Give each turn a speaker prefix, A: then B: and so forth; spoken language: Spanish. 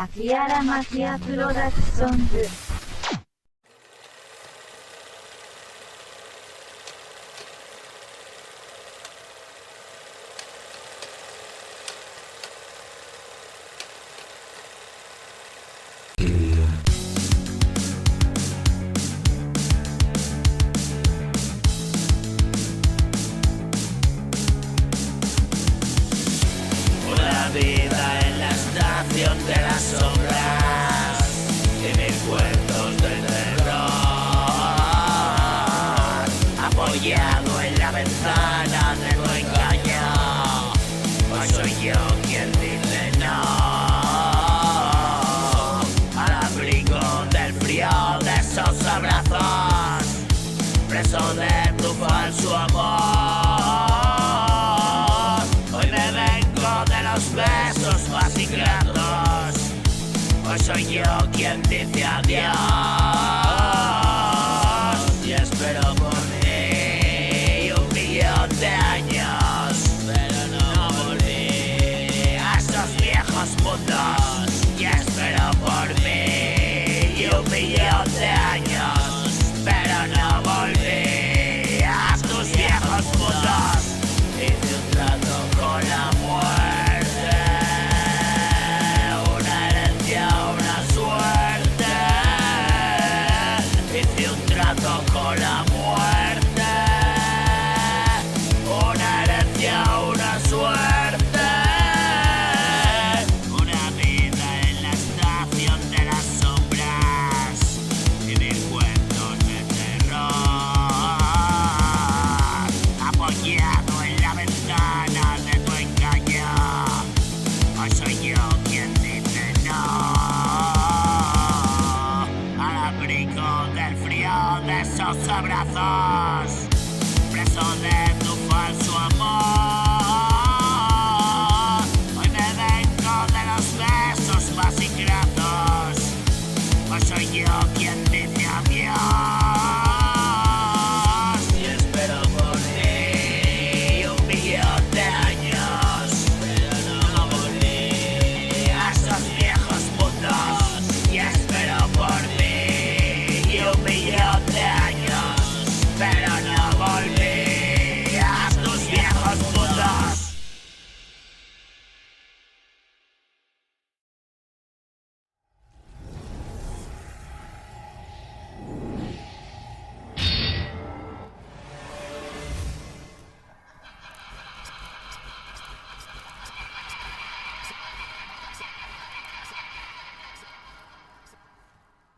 A: Akiara Makia Productions.
B: Una vida en la estación de las sombras y mil cuentos de terror, apoyado en la ventana de tu engaño. Hoy soy yo quien dice no al abrigo del frío de esos abrazos, preso de tu falso amor. Hoy me vengo de los besos más ingratos. Hoy soy yo quien dice adiós y espero por ti un millón de años, pero no volví a esos viejos mundos. Y espero por mí un millón de años, pero no volví a tus viejos mundos. Hice un trato con la muerte, una herencia, una suerte. Hice un trato con la muerte, una herencia, una suerte. Una vida en la estación de las sombras y mil cuentos de terror, apoyado en la ventana de tu engaño. Hoy soy yo quien dice no al abrigo del frío de esos abrazos,